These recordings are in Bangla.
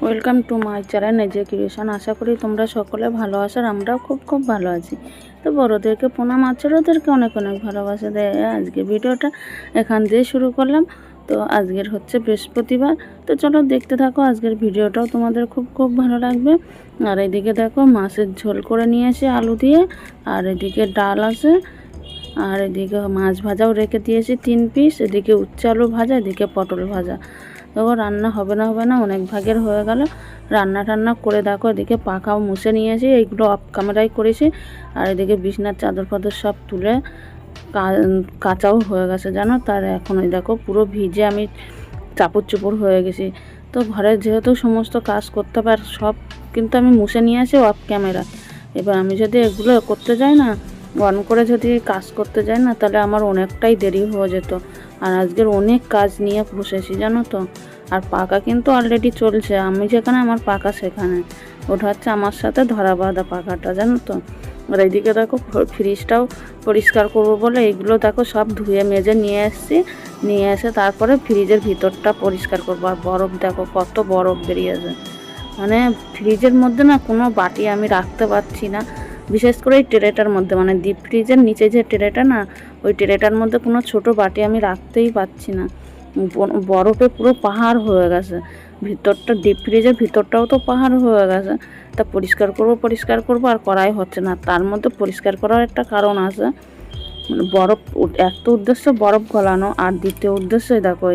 ওয়েলকাম টু মাই চ্যানেল নিজে ক্রিয়েশন। আশা করি তোমরা সকলে ভালো আছো আর আমরাও খুব ভালো আছি। তো বড়োদেরকে প্রণাম, ছোটোদেরকে অনেক অনেক ভালোবাসা দেয়। আজকে ভিডিওটা এখান দিয়ে শুরু করলাম। তো আজকের হচ্ছে বৃহস্পতিবার। তো চলো দেখতে থাকো, আজকের ভিডিওটাও তোমাদের খুব ভালো লাগবে। আর এদিকে দেখো মাছের ঝোল করে নিয়ে এসে আলু দিয়ে, আর এদিকে ডাল আছে, আর এদিকে মাছ ভাজাও রেখে দিয়েছি 3 পিস। এদিকে উচ্ছে আলু ভাজা, এদিকে পটল ভাজা। দেখো রান্না হবে না অনেক ভাগের হয়ে গেল। রান্না করে দেখো এদিকে পাখাও মুছে নিয়েছি, এইগুলো অফ ক্যামেরায় করেছি। আর এদিকে বিছনার চাদর ফাদর সব তুলে কাঁচাও হয়ে গেছে জানো। তার এখন ওই দেখো পুরো ভিজে আমি চাপড় চুপড় হয়ে গেছি। তো ঘরে যেহেতু সমস্ত কাজ করতে হবে আর সব কিন্তু আমি মুছে নিয়ে আসি অফ ক্যামেরা। এবার আমি যদি এগুলো করতে যাই না, অন করে যদি কাজ করতে যাই না, তাহলে আমার অনেকটাই দেরি হয়ে যেত। আর আজকের অনেক কাজ নিয়ে বসেছি জানো তো। আর পাকা কিন্তু অলরেডি চলছে, আমি যেখানে আমার পাকা সেখানে। ওটা হচ্ছে আমার সাথে ধরা বাঁধা পাকাটা জানো তো। আর এইদিকে দেখো ফ্রিজটাও পরিষ্কার করবো বলে এইগুলো দেখো সব ধুয়ে মেজে নিয়ে এসে তারপরে ফ্রিজের ভিতরটা পরিষ্কার করবো। আর বরফ দেখো কত বরফ বেরিয়েছে, মানে ফ্রিজের মধ্যে না কোনো বাটি আমি রাখতে পারছি না। বিশেষ করে এই ট্রেটার মধ্যে, মানে ডিপ ফ্রিজের নিচে যে ট্রেটা না, ওই ট্রেটার মধ্যে কোনো ছোট বাটি আমি রাখতেই পারছি না। বরফে পুরো পাহাড় হয়ে গেছে ভিতরটা, ডিপ ফ্রিজের ভিতরটাও তো পাহাড় হয়ে গেছে। তা পরিষ্কার করবো আর করাই হচ্ছে না। তার মধ্যে পরিষ্কার করার একটা কারণ আছে, মানে বরফ, একটা উদ্দেশ্য বরফ গলানো, আর দ্বিতীয় উদ্দেশ্য দেখো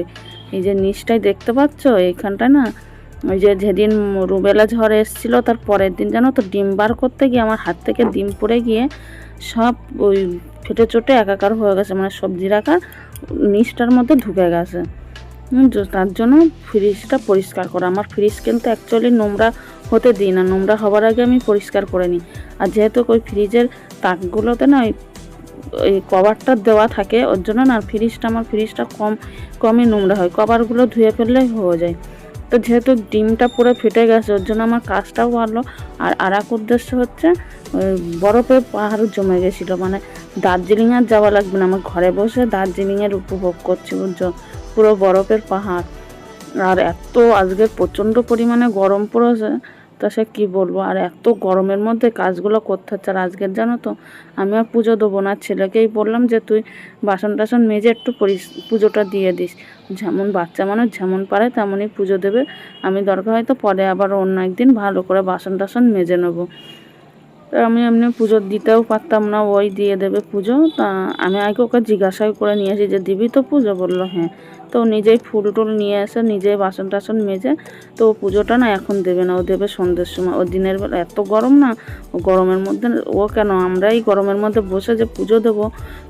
এই যে নিচটাই দেখতে পাচ্ছ এইখানটা না, ওই যে যেদিন রুবেলা ঝড় এসেছিলো তার পরের দিন জানো তো, ডিম বার করতে গিয়ে আমার হাত থেকে ডিম পড়ে গিয়ে সব ওই ফেটে চোটে একাকার হয়ে গেছে, মানে সবজি রাখার নিচটার মধ্যে ঢুকে গেছে। তার জন্য ফ্রিজটা পরিষ্কার করা। আমার ফ্রিজ কিন্তু অ্যাকচুয়ালি নোংরা হতে দিই না, নোংরা হবার আগে আমি পরিষ্কার করে নিই। আর যেহেতু ওই ফ্রিজের তাকগুলোতে না ওই কভারটা দেওয়া থাকে, ওর জন্য না আমার ফ্রিজটা কমই নোংরা হয়, কভারগুলো ধুয়ে ফেললে হয়ে যায়। তো যেহেতু ডিমটা পুরো ফেটে গেছে, ওর জন্য আমার কাজটাও ভালো। আর এক উদ্দেশ্য হচ্ছে বরফের পাহাড় জমে গেছিলো, মানে দার্জিলিং আর যাওয়া লাগবে না, আমার ঘরে বসে দার্জিলিংয়ের উপভোগ করছি বুঝছো, পুরো বরফের পাহাড়। আর এত আজকে প্রচণ্ড পরিমাণে গরম পড়েছে, তা সে কী বলবো। আর এত গরমের মধ্যে কাজগুলো করতে হচ্ছে। আর আজকের জানো তো আমি আর পুজো দেবো না, ছেলেকেই বললাম যে তুই বাসন টাসন মেজে একটু পুজোটা দিয়ে দিস। যেমন বাচ্চা মানুষ যেমন পারে তেমনই পুজো দেবে, আমি দরকার হয়তো পরে আবার অন্য একদিন ভালো করে বাসন টাসন মেজে নেবো। আমি এমনি পুজো দিতেও পারতাম না, ওই দিয়ে দেবে পুজো। তা আমি আগে ওকে জিজ্ঞাসাই করে নিয়েছি যে দিবি তো পুজো, বললো হ্যাঁ। তো নিজেই ফুল টুল নিয়ে এসে নিজেই বাসন টাসন মেজে, তো ও পুজোটা না এখন দেবে না, ও দেবে সন্ধ্যের সময়। ও দিনের বেলা এত গরম না, ও গরমের মধ্যে ও কেন, আমরাই গরমের মধ্যে বসে যে পুজো দেবো,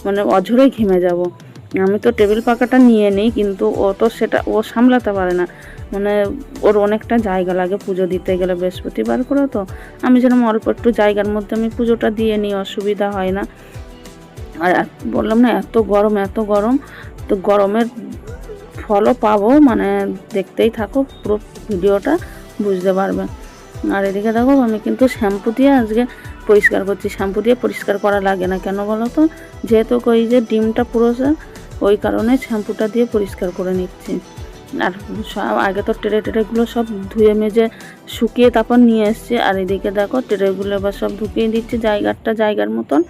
মানে অঝরেই ঘেমে যাব। আমি তো টেবিল পাকাটা নিয়ে নিই, কিন্তু ও তো সেটা ও সামলাতে পারে না, মানে ওর অনেকটা জায়গা লাগে পুজো দিতে গেলে, বৃহস্পতিবার করে তো। আমি যেরকম অল্প একটু জায়গার মধ্যে আমি পুজোটা দিয়ে নিই, অসুবিধা হয় না। আর বললাম না এত গরম, তো গরমের ফলও পাবো, মানে দেখতেই থাকো পুরো ভিডিওটা, বুঝতে পারবে। আর এদিকে দেখো আমি কিন্তু শ্যাম্পু দিয়ে আজকে পরিষ্কার করছি। শ্যাম্পু দিয়ে পরিষ্কার করা লাগে না কেন বলো তো, যেহেতু ওই যে ডিমটা পুরোছে, ওই কারণে শ্যাম্পুটা দিয়ে পরিষ্কার করে নিচ্ছি। আর সব আগে তো ট্রেগুলো সব ধুয়ে মেজে শুকিয়ে তারপর নিয়ে এসছি। আর এদিকে দেখো ট্রেগুলো এবার সব ঢুকিয়ে দিচ্ছি জায়গার মতন।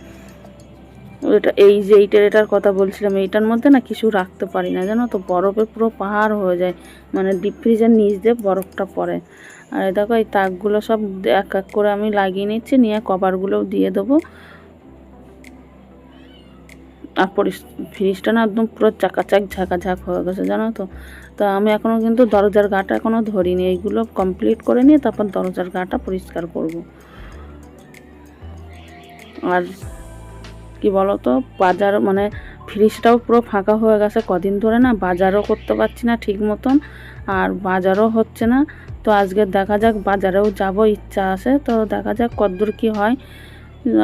ওইটা এই যে এই ট্রেটার কথা বলছিলাম, এইটার মধ্যে না কিছু রাখতে পারি না জানো তো, বরফে পুরো পাহাড় হয়ে যায়, মানে ডিপ ফ্রিজের নিচ দিয়ে বরফটা পড়ে। আর দেখো এই তাকগুলো সব এক এক করে আমি লাগিয়ে নিচ্ছি, নিয়ে কভারগুলোও দিয়ে দেবো। আর ফ্রিজটা না একদম পুরো চাকাচাক ঝাঁকাঝাঁক হয়ে গেছে জানো তো। তা আমি এখনও কিন্তু দরজার গাটা এখনও ধরিনি, এইগুলো কমপ্লিট করে নিয়ে তারপর দরজার গাটা পরিষ্কার করব। আর কি বলো তো, বাজার মানে ফ্রিজটাও পুরো ফাঁকা হয়ে গেছে কদিন ধরে, না বাজারও করতে পারছি না ঠিক মতন, আর বাজারও হচ্ছে না। তো আজকে দেখা যাক, বাজারেও যাব ইচ্ছা আছে, তো দেখা যাক কতদূর কি হয়।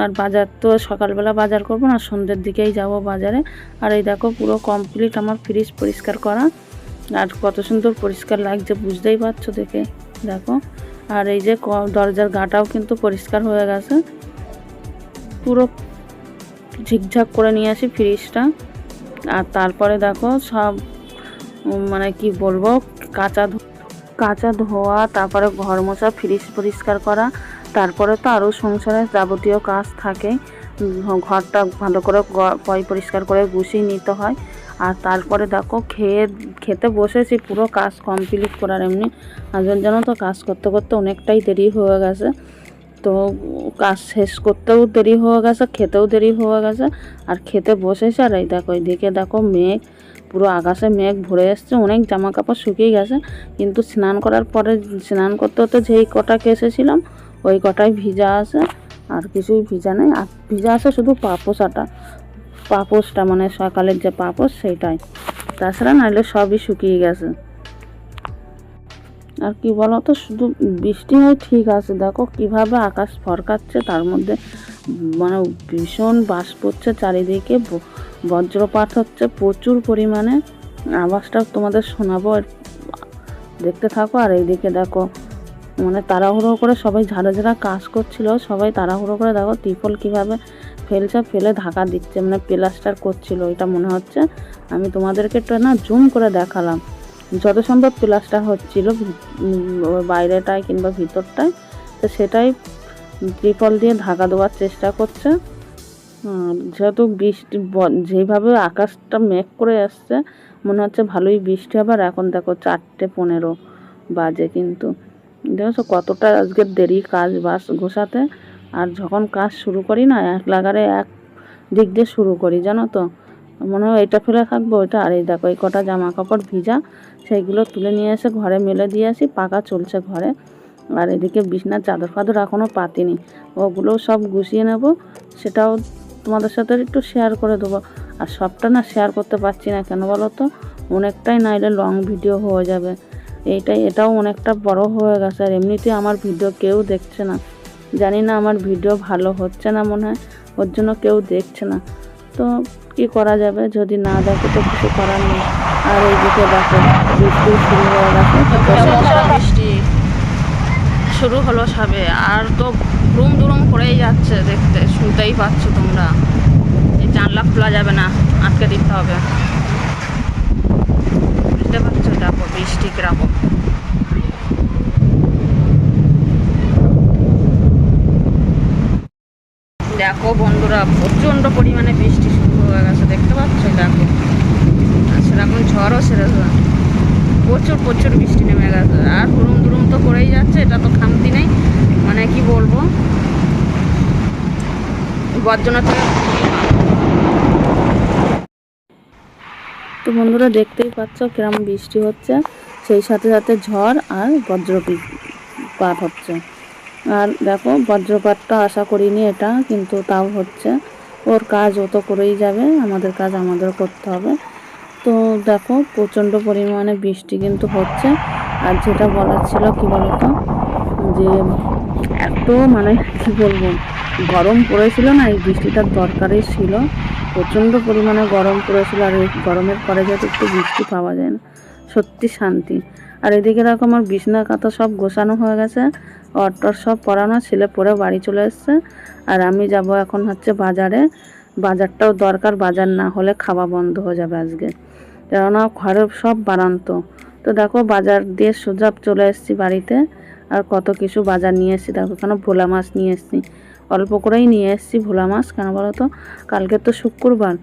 আর বাজার তো সকালবেলা বাজার করবো না, সন্ধ্যের দিকেই যাব বাজারে। আর এই দেখো পুরো কমপ্লিট আমার ফ্রিজ পরিষ্কার করা, আর কত সুন্দর পরিষ্কার লাগছে বুঝতেই পারছো দেখে, দেখো। আর এই যে দরজার গাটাও কিন্তু পরিষ্কার হয়ে গেছে, পুরো ঝিকঝাক করে নিয়ে আসি ফ্রিজটা। আর তারপরে দেখো সব মানে কি বলবো, কাচা ধোয়া, তারপরে ঘর মোছা, ফ্রিজ পরিষ্কার করা, তারপরে তো আরও সংসারে যাবতীয় কাজ থাকে। ঘরটা ভালো করে পরিষ্কার করে গুছিয়ে নিতে হয়। আর তারপরে দেখো খেতে বসেছি, পুরো কাজ কমপ্লিট করার এমনি হাজবেন্ড জানো তো কাজ করতে করতে অনেকটাই দেরি হয়ে গেছে। তো কাজ শেষ করতেও দেরি হয়ে গেছে, খেতেও দেরি হয়ে গেছে। আর খেতে বসেছে, আর এই দেখো এইদিকে দেখো মেঘ, পুরো আকাশে মেঘ ভরে এসছে। অনেক জামা কাপড় শুকিয়ে গেছে, কিন্তু স্নান করার পরে স্নান করতে করতে যেই কটাকে এসেছিলাম ওই কটাই ভিজা আছে, আর কিছুই ভিজা নেই। আর ভিজা আছে শুধু পাপোশটা মানে সকালের যে পাপোশ সেইটাই, তাছাড়া নাহলে সবই শুকিয়ে গেছে। আর কি বলো তো, শুধু বৃষ্টি হয় ঠিক আছে, দেখো কিভাবে আকাশ ফরকাচ্ছে, তার মধ্যে মানে ভীষণ বাস পড়ছে চারিদিকে, বজ্রপাত হচ্ছে প্রচুর পরিমাণে। আওয়াজটা তোমাদের শোনাবো, দেখতে থাকো। আর এইদিকে দেখো মানে তাড়াহুড়ো করে সবাই ঝাড়া কাজ করছিল, সবাই তাড়াহুড়ো করে দেখো ত্রিপল কীভাবে ফেলে ঢাকা দিচ্ছে, মানে প্লাস্টার করছিল এটা মনে হচ্ছে। আমি তোমাদেরকে একটু না জুম করে দেখালাম, যত সম্ভব প্লাস্টার হচ্ছিল বাইরেটায় কিংবা ভিতরটায়, তো সেটাই ত্রিপল দিয়ে ঢাকা দেওয়ার চেষ্টা করছে। যেহেতু বৃষ্টি যেভাবে আকাশটা মেঘ করে আসছে, মনে হচ্ছে ভালোই বৃষ্টি হবে। আর এখন দেখো 4:15 বাজে, কিন্তু দেখো কতটা আজকের দেরি কাজ বাস গোছাতে। আর যখন কাজ শুরু করি না, এক লাগারে এক দিক দিয়ে শুরু করি জানো তো, মনে হয় এটা ফেলে থাকবো ওইটা। আর এই দেখো এই কটা জামা কাপড় ভিজা, সেইগুলো তুলে নিয়ে এসে ঘরে মেলে দিয়ে আসি, পাকা চলছে ঘরে। আর এদিকে বিছনার চাদর ফাদর এখনও পাতিনি, ওগুলোও সব গুছিয়ে নেব, সেটাও তোমাদের সাথে একটু শেয়ার করে দেবো। আর সবটা না শেয়ার করতে পারছি না, কেন বলো তো, অনেকটাই নাইলে লং ভিডিও হয়ে যাবে। এটাও অনেকটা বড় হয়ে গেছে। আর এমনিতে আমার ভিডিও কেউ দেখছে না, জানি না আমার ভিডিও ভালো হচ্ছে না মনে হয়, ওর জন্য কেউ দেখছে না। তো কি করা যাবে, যদি না দেখে তো কিছু করার নেই। আর এইদিকে দেখো বৃষ্টি শুরু হয়ে গেছে, বৃষ্টি শুরু হলো সবে, আর তো রুম দুরুম করেই যাচ্ছে, দেখতে শুনতেই পাচ্ছ তোমরা। এই জানলা খোলা যাবে না, আটকে দিতে হবে, বুঝতে পারছো। দেখো বৃষ্টি কিরকম, দেখো বন্ধুরা প্রচণ্ড পরিমাণে বৃষ্টি শুরু হয়ে গেছে, দেখতে পাচ্ছ। দেখো সেরকম ঝড়ও সেরেছে, প্রচুর বৃষ্টি নেমে গেছে। আর দুরুম তো করেই যাচ্ছে, এটা তো খামতি নেই, মানে কি বলবো, বজ্রনাথ। তো বন্ধুরা দেখতেই পাচ্ছ কিরম বৃষ্টি হচ্ছে, সেই সাথে সাথে ঝড় আর বজ্রপাত হচ্ছে। আর দেখো বজ্রপাতটা আশা করিনি এটা, কিন্তু তাও হচ্ছে। ওর কাজ ও তো করেই যাবে, আমাদের কাজ আমাদের করতে হবে। তো দেখো প্রচণ্ড পরিমাণে বৃষ্টি কিন্তু হচ্ছে। আর যেটা বলার ছিল কি বলতো, যে এত মানে কি বলবো, গরম পড়েছিল না, এই বৃষ্টিটার দরকারই ছিল। প্রচণ্ড পরিমাণে গরম পড়েছিল, আর এই গরমের পরে যাতে একটু বৃষ্টি পাওয়া যায় না, সত্যি শান্তি। আর এদিকে দেখো আমার বিছনা কাঁথা সব গোছানো হয়ে গেছে, অটর সব পরানো, ছেলে পরে বাড়ি চলে এসছে। আর আমি যাব এখন হচ্ছে বাজারে, বাজারটাও দরকার, বাজার না হলে খাওয়া বন্ধ হয়ে যাবে আজকে, কেননা ঘরে সব বানান্ত। তো দেখো বাজার দিয়ে সোজা চলে এসেছি বাড়িতে। আর কত কিছু বাজার নিয়ে এসেছি দেখো, কেন ভোলা মাছ নিয়ে এসেছি, অল্প করেই নিয়ে এসেছি ভোলা মাছ। কেন বলো তো, কালকে তো শুক্রবার,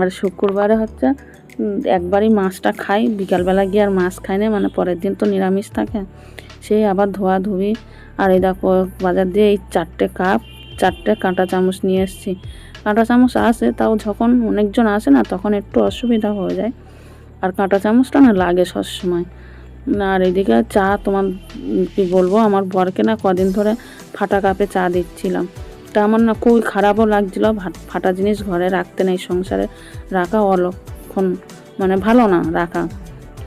আর শুক্রবারে হচ্ছে একবারই মাছটা খাই, বিকালবেলা গিয়ে আর মাছ খাই না, মানে পরের দিন তো নিরামিষ থাকে, সেই আবার ধোয়াধুয়ি। আর এই দেখো বাজার দিয়ে এই 4টে কাপ, 4টে কাঁটা চামচ নিয়ে এসেছি। কাঁটা চামচ আসে, তাও যখন অনেকজন আসে না তখন একটু অসুবিধা হয়ে যায়, আর কাঁটা চামচটা না লাগে সবসময়। আর এদিকে চা, তোমার কি বলবো, আমার বরকে না কদিন ধরে ফাটা কাপে চা দিচ্ছিলাম, তা আমার না খুবই খারাপও লাগছিলো। ফাটা জিনিস ঘরে রাখতে নেই, সংসারে রাখা অলক্ষণ, মানে ভালো না রাখা।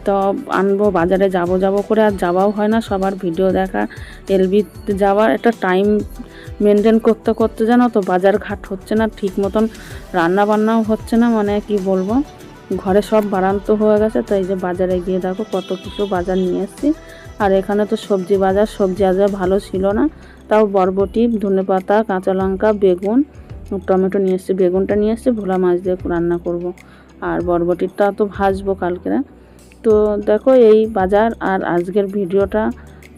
তো আনবো, বাজারে যাব করে আর যাওয়াও হয় না, সবার ভিডিও দেখা, এলবিতে যাওয়ার একটা টাইম মেনটেন করতে করতে জানো তো বাজার ঘাট হচ্ছে না ঠিক মতন, রান্না বান্নাও হচ্ছে না, মানে কি বলবো, ঘরে সব বাড়ান্ত হয়ে গেছে। তাই যে বাজারে গিয়ে দেখো কত কিছু বাজার নিয়ে এসেছি। আর এখানে তো সবজি বাজার ভালো ছিল না, তাও বরবটি, ধনেপাতা, কাঁচা লঙ্কা, বেগুন, টমেটো নিয়ে এসেছি। বেগুনটা নিয়ে এসেছি ভোলা মাছ দিয়ে রান্না করব, আর বরবটিটা তো ভাজবো কালকে। তো দেখো এই বাজার আর আজকের ভিডিওটা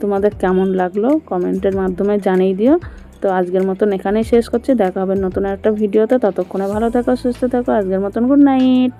তোমাদের কেমন লাগলো কমেন্টের মাধ্যমে জানিয়ে দিও। তো আজকের মতন এখানেই শেষ করছি, দেখা হবে নতুন একটা ভিডিওতে। ততক্ষণে ভালো থাকো, সুস্থ থাকো। আজকের মতন গুড নাইট।